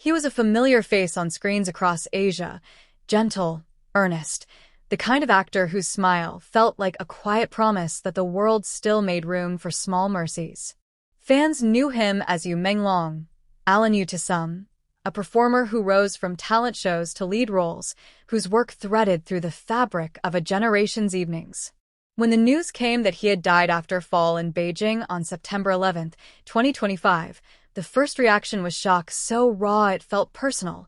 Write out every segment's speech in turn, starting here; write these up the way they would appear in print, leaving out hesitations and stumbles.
He was a familiar face on screens across Asia, gentle, earnest, the kind of actor whose smile felt like a quiet promise that the world still made room for small mercies. Fans knew him as Yu Menglong, Alan Yu to some, a performer who rose from talent shows to lead roles, whose work threaded through the fabric of a generation's evenings. When the news came that he had died after a fall in Beijing on September 11, 2025, the first reaction was shock so raw it felt personal.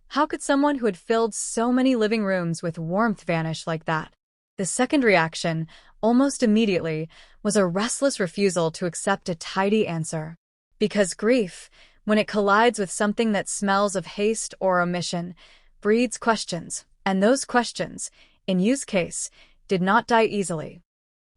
How could someone who had filled so many living rooms with warmth vanish like that? The second reaction, almost immediately, was a restless refusal to accept a tidy answer. Because grief, when it collides with something that smells of haste or omission, breeds questions, and those questions, in Yu's case, did not die easily.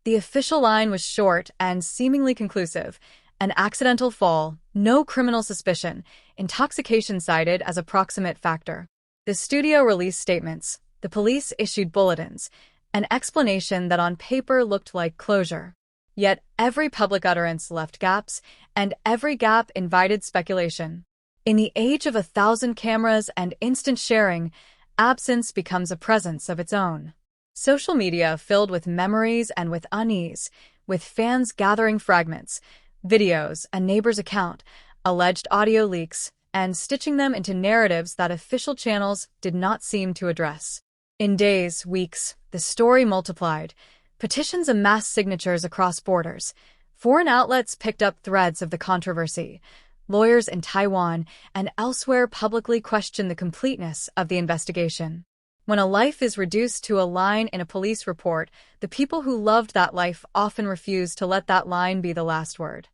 The official line was short and seemingly conclusive: an accidental fall, no criminal suspicion, intoxication cited as a proximate factor. The studio released statements, the police issued bulletins, an explanation that on paper looked like closure. Yet every public utterance left gaps, and every gap invited speculation. In the age of 1,000 cameras and instant sharing, absence becomes a presence of its own. Social media filled with memories and with unease, with fans gathering fragments, videos, a neighbor's account, alleged audio leaks, and stitching them into narratives that official channels did not seem to address. In days, weeks, the story multiplied. Petitions amassed signatures across borders. Foreign outlets picked up threads of the controversy. Lawyers in Taiwan and elsewhere publicly questioned the completeness of the investigation. When a life is reduced to a line in a police report, the people who loved that life often refuse to let that line be the last word.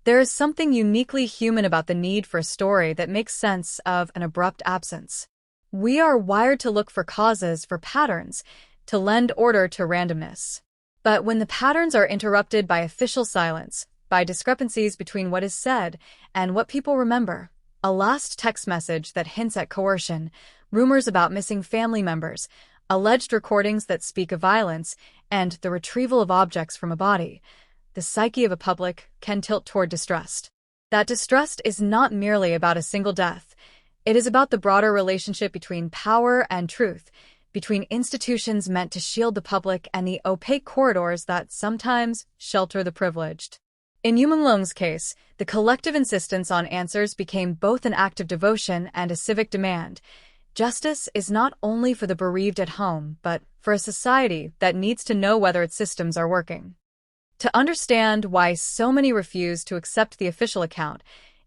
There is something uniquely human about the need for a story that makes sense of an abrupt absence. We are wired to look for causes, for patterns, to lend order to randomness. But when the patterns are interrupted by official silence, by discrepancies between what is said and what people remember, a last text message that hints at coercion, rumors about missing family members, alleged recordings that speak of violence, and the retrieval of objects from a body, the psyche of a public can tilt toward distrust. That distrust is not merely about a single death. It is about the broader relationship between power and truth, between institutions meant to shield the public and the opaque corridors that sometimes shelter the privileged. In Yu Menglong's case, the collective insistence on answers became both an act of devotion and a civic demand. Justice is not only for the bereaved at home, but for a society that needs to know whether its systems are working. To understand why so many refuse to accept the official account,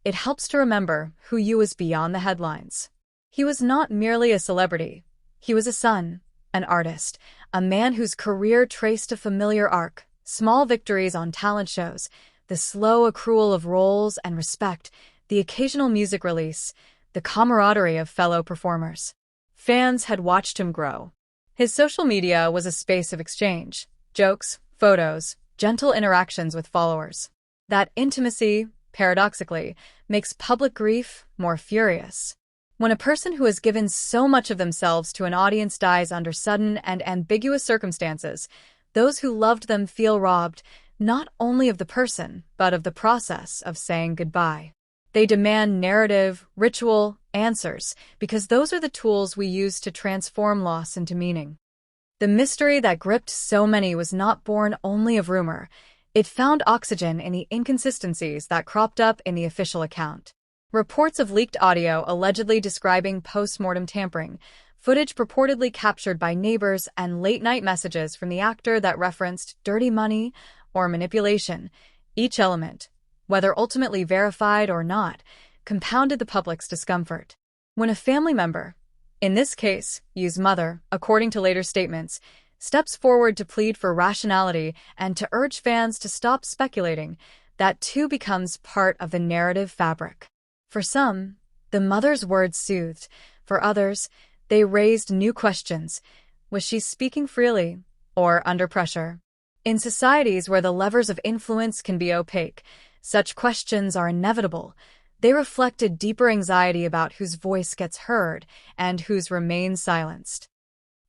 it helps to remember who Yu was beyond the headlines. He was not merely a celebrity. He was a son, an artist, a man whose career traced a familiar arc: small victories on talent shows, the slow accrual of roles and respect, the occasional music release, the camaraderie of fellow performers. Fans had watched him grow. His social media was a space of exchange: jokes, photos, gentle interactions with followers. That intimacy, paradoxically, makes public grief more furious. When a person who has given so much of themselves to an audience dies under sudden and ambiguous circumstances, those who loved them feel robbed not only of the person, but of the process of saying goodbye. They demand narrative, ritual, answers, because those are the tools we use to transform loss into meaning. The mystery that gripped so many was not born only of rumor. It found oxygen in the inconsistencies that cropped up in the official account. Reports of leaked audio allegedly describing post-mortem tampering, footage purportedly captured by neighbors, and late-night messages from the actor that referenced dirty money or manipulation. Each element, whether ultimately verified or not, compounded the public's discomfort. When a family member, in this case, Yu's mother, according to later statements, steps forward to plead for rationality and to urge fans to stop speculating, that too becomes part of the narrative fabric. For some, the mother's words soothed. For others, they raised new questions. Was she speaking freely or under pressure? In societies where the levers of influence can be opaque, such questions are inevitable. They reflect a deeper anxiety about whose voice gets heard and whose remains silenced.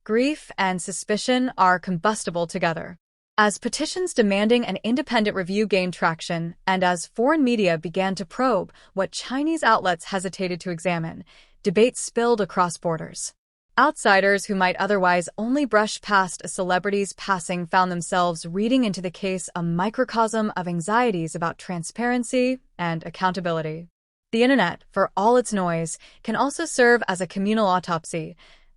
Grief and suspicion are combustible together. As petitions demanding an independent review gained traction, and as foreign media began to probe what Chinese outlets hesitated to examine, debates spilled across borders. Outsiders who might otherwise only brush past a celebrity's passing found themselves reading into the case a microcosm of anxieties about transparency and accountability. The internet, for all its noise, can also serve as a communal autopsy.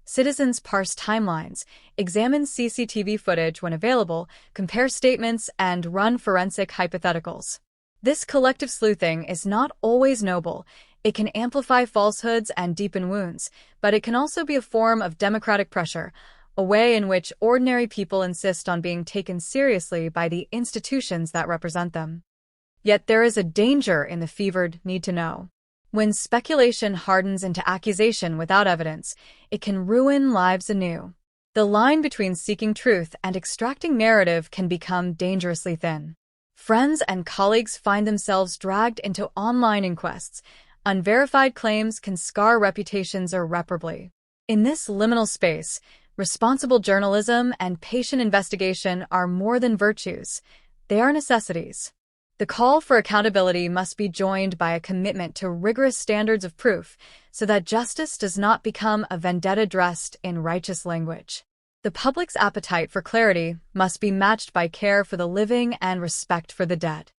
Citizens parse timelines, examine CCTV footage when available, compare statements, and run forensic hypotheticals. This collective sleuthing is not always noble. It can amplify falsehoods and deepen wounds, but it can also be a form of democratic pressure, a way in which ordinary people insist on being taken seriously by the institutions that represent them. Yet there is a danger in the fevered need to know. When speculation hardens into accusation without evidence, it can ruin lives anew. The line between seeking truth and extracting narrative can become dangerously thin. Friends and colleagues find themselves dragged into online inquests. Unverified claims can scar reputations irreparably. In this liminal space, responsible journalism and patient investigation are more than virtues. They are necessities. The call for accountability must be joined by a commitment to rigorous standards of proof so that justice does not become a vendetta dressed in righteous language. The public's appetite for clarity must be matched by care for the living and respect for the dead.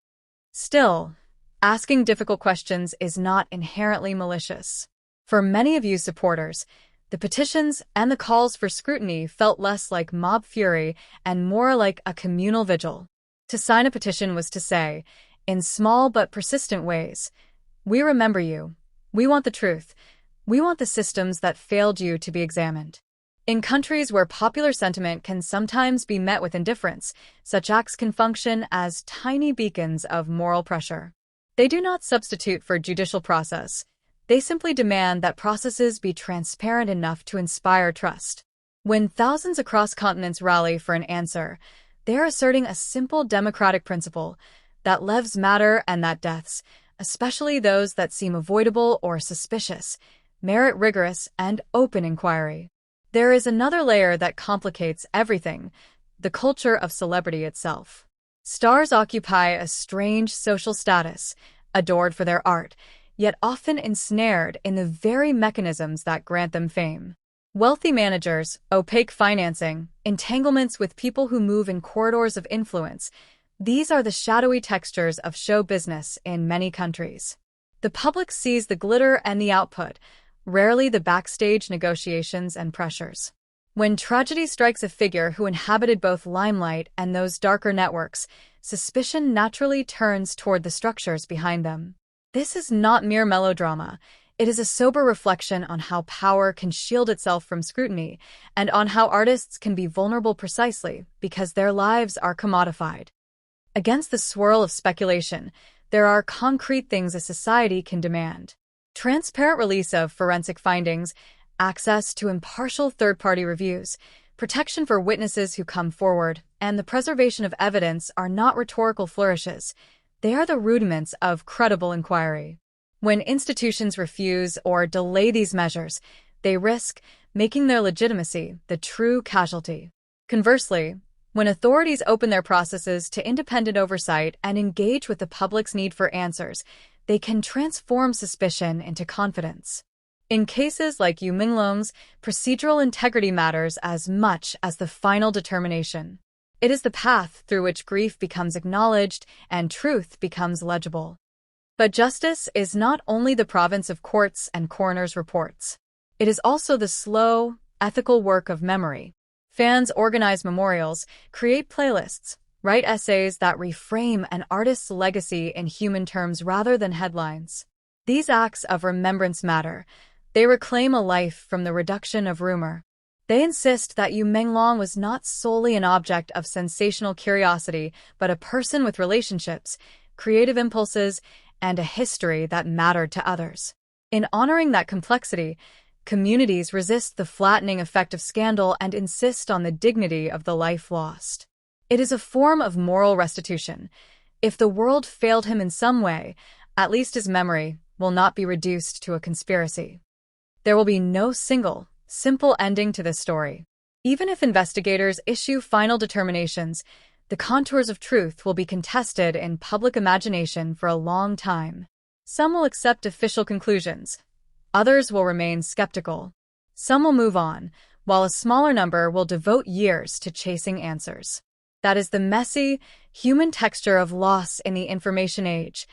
Still, asking difficult questions is not inherently malicious. For many of Yu's supporters, the petitions and the calls for scrutiny felt less like mob fury and more like a communal vigil. To sign a petition was to say, in small but persistent ways, we remember you, we want the truth, we want the systems that failed you to be examined. In countries where popular sentiment can sometimes be met with indifference, such acts can function as tiny beacons of moral pressure. They do not substitute for judicial process. They simply demand that processes be transparent enough to inspire trust. When thousands across continents rally for an answer, they are asserting a simple democratic principle, that lives matter and that deaths, especially those that seem avoidable or suspicious, merit rigorous and open inquiry. There is another layer that complicates everything, the culture of celebrity itself. Stars occupy a strange social status, adored for their art, yet often ensnared in the very mechanisms that grant them fame. Wealthy managers, opaque financing, entanglements with people who move in corridors of influence, these are the shadowy textures of show business in many countries. The public sees the glitter and the output, rarely the backstage negotiations and pressures. When tragedy strikes a figure who inhabited both limelight and those darker networks, suspicion naturally turns toward the structures behind them. This is not mere melodrama. It is a sober reflection on how power can shield itself from scrutiny and on how artists can be vulnerable precisely because their lives are commodified. Against the swirl of speculation, there are concrete things a society can demand. Transparent release of forensic findings, access to impartial third-party reviews, protection for witnesses who come forward, and the preservation of evidence are not rhetorical flourishes. They are the rudiments of credible inquiry. When institutions refuse or delay these measures, they risk making their legitimacy the true casualty. Conversely, when authorities open their processes to independent oversight and engage with the public's need for answers, they can transform suspicion into confidence. In cases like Yu Menglong's, procedural integrity matters as much as the final determination. It is the path through which grief becomes acknowledged and truth becomes legible. But justice is not only the province of courts and coroners' reports. It is also the slow, ethical work of memory. Fans organize memorials, create playlists, write essays that reframe an artist's legacy in human terms rather than headlines. These acts of remembrance matter. They reclaim a life from the reduction of rumor. They insist that Yu Menglong was not solely an object of sensational curiosity, but a person with relationships, creative impulses, and a history that mattered to others. In honoring that complexity, communities resist the flattening effect of scandal and insist on the dignity of the life lost. It is a form of moral restitution. If the world failed him in some way, at least his memory will not be reduced to a conspiracy. There will be no single, simple ending to this story. Even if investigators issue final determinations, The contours of truth will be contested in public imagination for a long time. Some will accept official conclusions. Others will remain skeptical. Some will move on, while a smaller number will devote years to chasing answers. That is the messy, human texture of loss in the information age.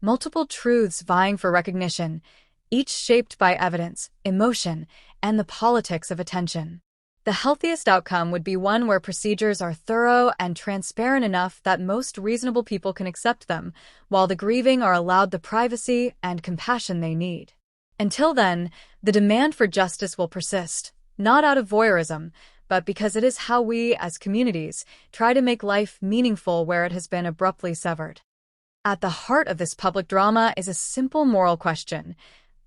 Multiple truths vying for recognition, each shaped by evidence, emotion, and the politics of attention. The healthiest outcome would be one where procedures are thorough and transparent enough that most reasonable people can accept them, while the grieving are allowed the privacy and compassion they need. Until then, the demand for justice will persist, not out of voyeurism, but because it is how we, as communities, try to make life meaningful where it has been abruptly severed. At the heart of this public drama is a simple moral question.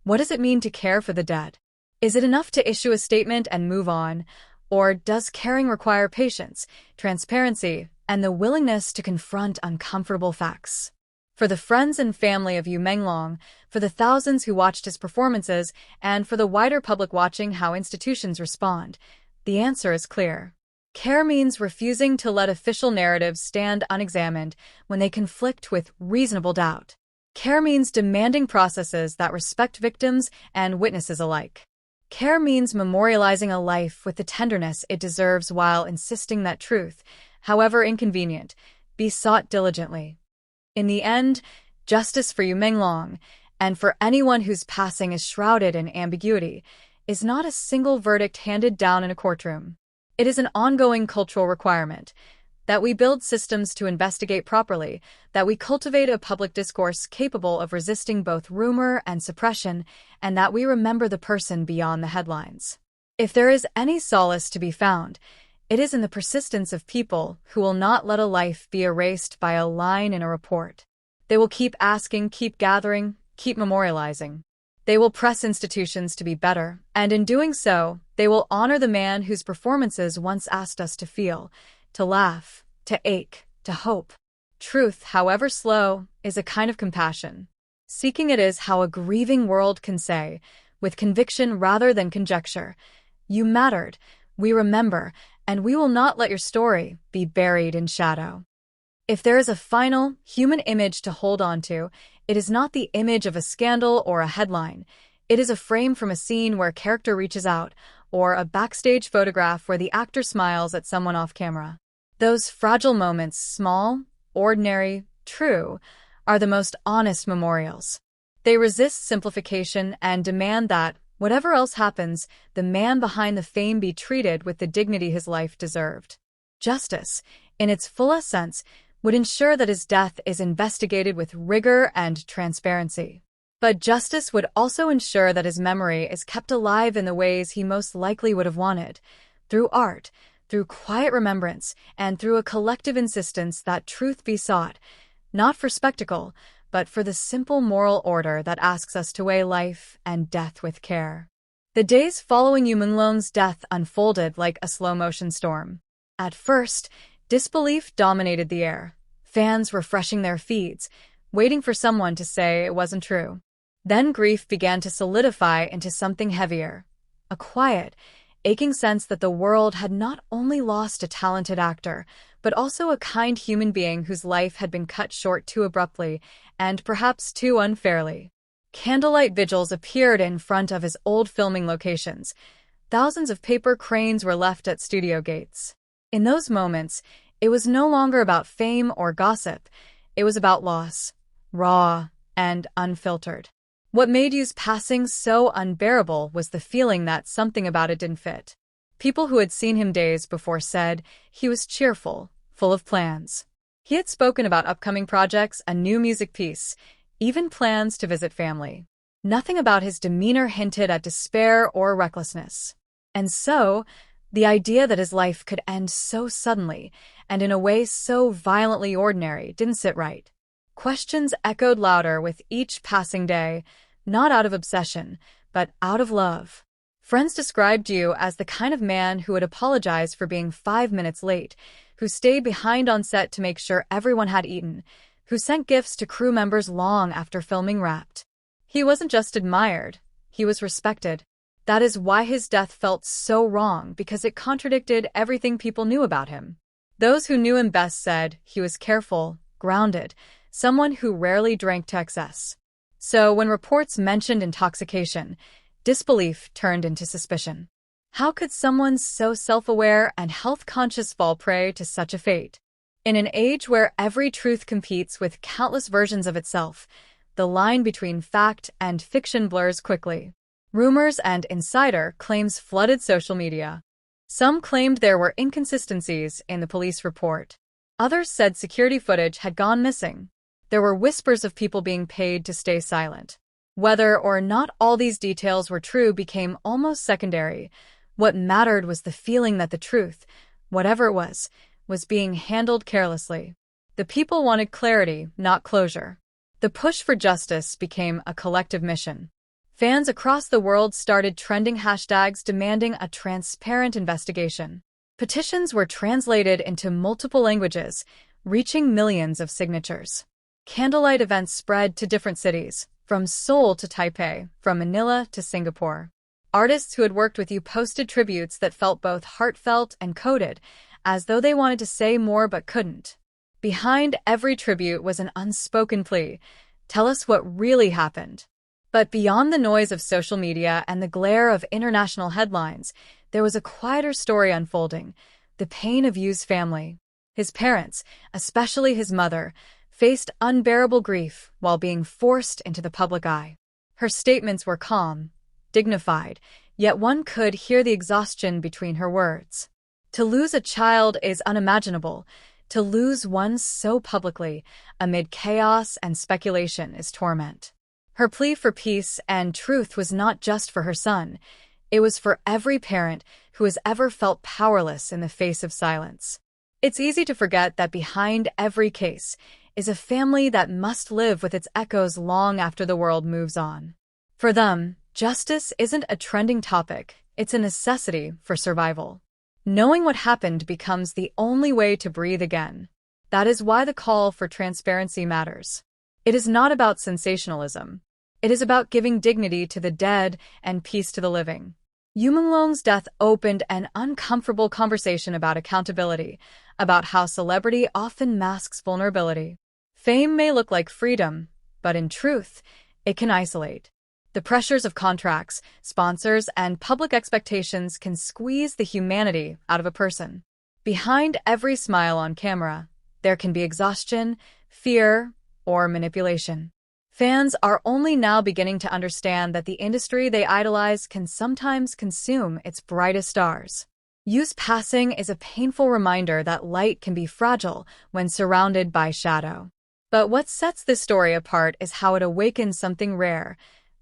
What does it mean to care for the dead? Is it enough to issue a statement and move on? Or does caring require patience, transparency, and the willingness to confront uncomfortable facts? For the friends and family of Yu Menglong, for the thousands who watched his performances, and for the wider public watching how institutions respond, the answer is clear. Care means refusing to let official narratives stand unexamined when they conflict with reasonable doubt. Care means demanding processes that respect victims and witnesses alike. Care means memorializing a life with the tenderness it deserves while insisting that truth, however inconvenient, be sought diligently. In the end, justice for Yu Menglong, and for anyone whose passing is shrouded in ambiguity, is not a single verdict handed down in a courtroom. It is an ongoing cultural requirement that we build systems to investigate properly, that we cultivate a public discourse capable of resisting both rumor and suppression, and that we remember the person beyond the headlines. If there is any solace to be found, it is in the persistence of people who will not let a life be erased by a line in a report. They will keep asking, keep gathering, keep memorializing. They will press institutions to be better, and in doing so, they will honor the man whose performances once asked us to feel, to laugh, to ache, to hope. Truth, however slow, is a kind of compassion. Seeking it is how a grieving world can say, with conviction rather than conjecture, "You mattered, we remember, and we will not let your story be buried in shadow." If there is a final, human image to hold on to, it is not the image of a scandal or a headline. It is a frame from a scene where a character reaches out, or a backstage photograph where the actor smiles at someone off camera. Those fragile moments, small, ordinary, true, are the most honest memorials. They resist simplification and demand that, whatever else happens, the man behind the fame be treated with the dignity his life deserved. Justice, in its fullest sense, would ensure that his death is investigated with rigor and transparency. But justice would also ensure that his memory is kept alive in the ways he most likely would have wanted, through art, through quiet remembrance, and through a collective insistence that truth be sought, not for spectacle, but for the simple moral order that asks us to weigh life and death with care. The days following Yu Menglong's death unfolded like a slow-motion storm. At first, disbelief dominated the air, fans refreshing their feeds, waiting for someone to say it wasn't true. Then grief began to solidify into something heavier, a quiet, aching sense that the world had not only lost a talented actor, but also a kind human being whose life had been cut short too abruptly and perhaps too unfairly. Candlelight vigils appeared in front of his old filming locations. Thousands of paper cranes were left at studio gates. In those moments, it was no longer about fame or gossip. It was about loss, raw and unfiltered. What made Yu's passing so unbearable was the feeling that something about it didn't fit. People who had seen him days before said he was cheerful, full of plans. He had spoken about upcoming projects, a new music piece, even plans to visit family. Nothing about his demeanor hinted at despair or recklessness. And so, the idea that his life could end so suddenly, and in a way so violently ordinary, didn't sit right. Questions echoed louder with each passing day, not out of obsession, but out of love. Friends described Yu as the kind of man who would apologize for being 5 minutes late, who stayed behind on set to make sure everyone had eaten, who sent gifts to crew members long after filming wrapped. He wasn't just admired, he was respected. That is why his death felt so wrong, because it contradicted everything people knew about him. Those who knew him best said he was careful, grounded, someone who rarely drank to excess. So when reports mentioned intoxication, disbelief turned into suspicion. How could someone so self-aware and health-conscious fall prey to such a fate? In an age where every truth competes with countless versions of itself, the line between fact and fiction blurs quickly. Rumors and insider claims flooded social media. Some claimed there were inconsistencies in the police report. Others said security footage had gone missing. There were whispers of people being paid to stay silent. Whether or not all these details were true became almost secondary. What mattered was the feeling that the truth, whatever it was being handled carelessly. The people wanted clarity, not closure. The push for justice became a collective mission. Fans across the world started trending hashtags demanding a transparent investigation. Petitions were translated into multiple languages, reaching millions of signatures. Candlelight events spread to different cities, from Seoul to Taipei, from Manila to Singapore. Artists who had worked with Yu posted tributes that felt both heartfelt and coded, as though they wanted to say more but couldn't. Behind every tribute was an unspoken plea: tell us what really happened. But beyond the noise of social media and the glare of international headlines, there was a quieter story unfolding: the pain of Yu's family. His parents, especially his mother, faced unbearable grief while being forced into the public eye. Her statements were calm, dignified, yet one could hear the exhaustion between her words. To lose a child is unimaginable. To lose one so publicly, amid chaos and speculation, is torment. Her plea for peace and truth was not just for her son. It was for every parent who has ever felt powerless in the face of silence. It's easy to forget that behind every case is a family that must live with its echoes long after the world moves on. For them, justice isn't a trending topic, it's a necessity for survival. Knowing what happened becomes the only way to breathe again. That is why the call for transparency matters. It is not about sensationalism. It is about giving dignity to the dead and peace to the living. Yu Menglong's death opened an uncomfortable conversation about accountability, about how celebrity often masks vulnerability. Fame may look like freedom, but in truth, it can isolate. The pressures of contracts, sponsors, and public expectations can squeeze the humanity out of a person. Behind every smile on camera, there can be exhaustion, fear, or manipulation. Fans are only now beginning to understand that the industry they idolize can sometimes consume its brightest stars. Yu's passing is a painful reminder that light can be fragile when surrounded by shadow. But what sets this story apart is how it awakens something rare: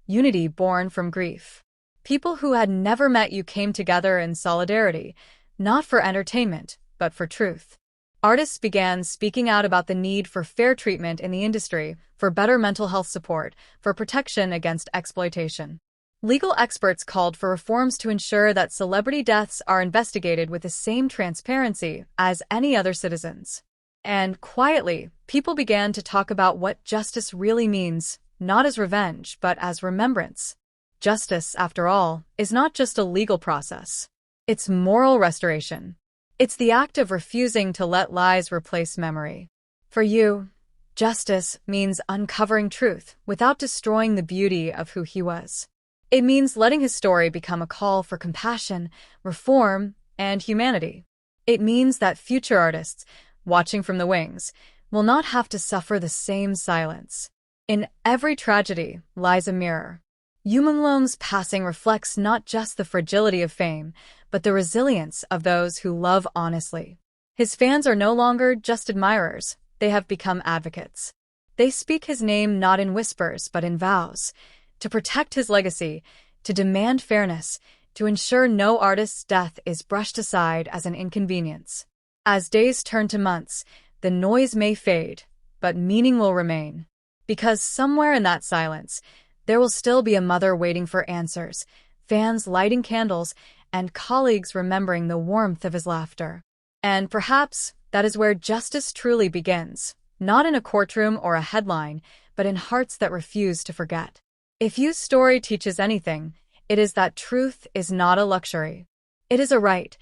unity born from grief. People who had never met Yu came together in solidarity, not for entertainment, but for truth. Artists began speaking out about the need for fair treatment in the industry, for better mental health support, for protection against exploitation. Legal experts called for reforms to ensure that celebrity deaths are investigated with the same transparency as any other citizens. And quietly, people began to talk about what justice really means, not as revenge, but as remembrance. Justice, after all, is not just a legal process. It's moral restoration. It's the act of refusing to let lies replace memory. For Yu, justice means uncovering truth without destroying the beauty of who he was. It means letting his story become a call for compassion, reform, and humanity. It means that future artists, watching from the wings, will not have to suffer the same silence. In every tragedy lies a mirror. Yu Menglong's passing reflects not just the fragility of fame, but the resilience of those who love honestly. His fans are no longer just admirers, they have become advocates. They speak his name not in whispers but in vows, to protect his legacy, to demand fairness, to ensure no artist's death is brushed aside as an inconvenience. As days turn to months, the noise may fade, but meaning will remain. Because somewhere in that silence, there will still be a mother waiting for answers, fans lighting candles, and colleagues remembering the warmth of his laughter. And perhaps that is where justice truly begins, not in a courtroom or a headline, but in hearts that refuse to forget. If Yu's story teaches anything, it is that truth is not a luxury. It is a right,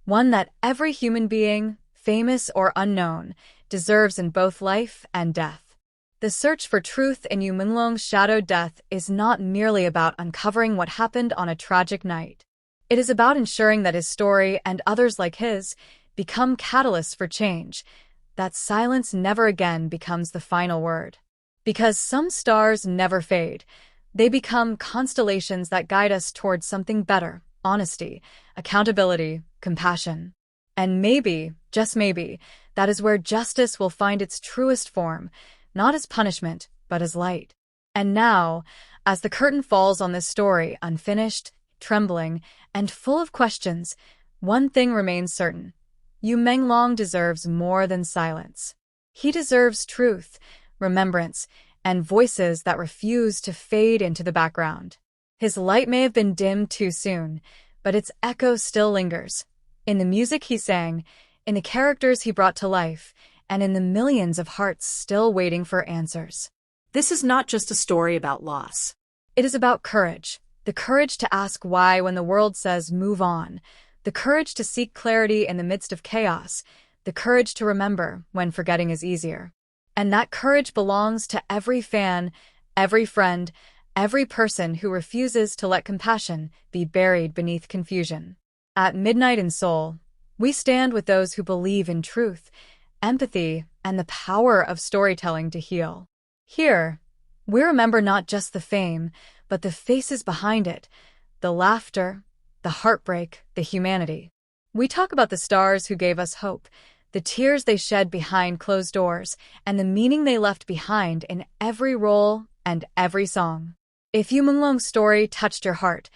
one that every human being, famous or unknown, deserves in both life and death. The search for truth in Yu Menglong's shadowed death is not merely about uncovering what happened on a tragic night. It is about ensuring that his story and others like his become catalysts for change, that silence never again becomes the final word. Because some stars never fade, they become constellations that guide us towards something better: honesty, accountability, compassion. And maybe, just maybe, that is where justice will find its truest form, not as punishment, but as light. And now, as the curtain falls on this story, unfinished, trembling, and full of questions, one thing remains certain: Yu Menglong deserves more than silence. He deserves truth, remembrance, and voices that refuse to fade into the background. His light may have been dimmed too soon, but its echo still lingers. In the music he sang, in the characters he brought to life, and in the millions of hearts still waiting for answers. This is not just a story about loss. It is about courage. The courage to ask why when the world says move on. The courage to seek clarity in the midst of chaos. The courage to remember when forgetting is easier. And that courage belongs to every fan, every friend, every person who refuses to let compassion be buried beneath confusion. At midnight in Seoul, we stand with those who believe in truth, empathy, and the power of storytelling to heal. Here, we remember not just the fame, but the faces behind it, the laughter, the heartbreak, the humanity. We talk about the stars who gave us hope, the tears they shed behind closed doors, and the meaning they left behind in every role and every song. If Yu Menglong's story touched your heart,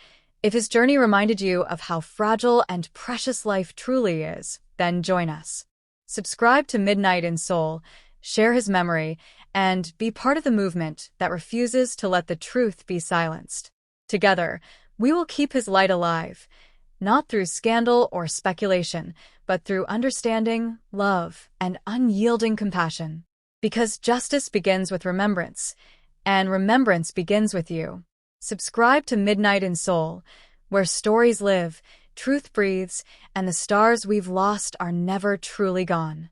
if his journey reminded you of how fragile and precious life truly is, then join us. Subscribe to Midnight in Seoul, share his memory, and be part of the movement that refuses to let the truth be silenced. Together, we will keep his light alive, not through scandal or speculation, but through understanding, love, and unyielding compassion. Because justice begins with remembrance, and remembrance begins with you. Subscribe to Midnight in Seoul, where stories live, truth breathes, and the stars we've lost are never truly gone.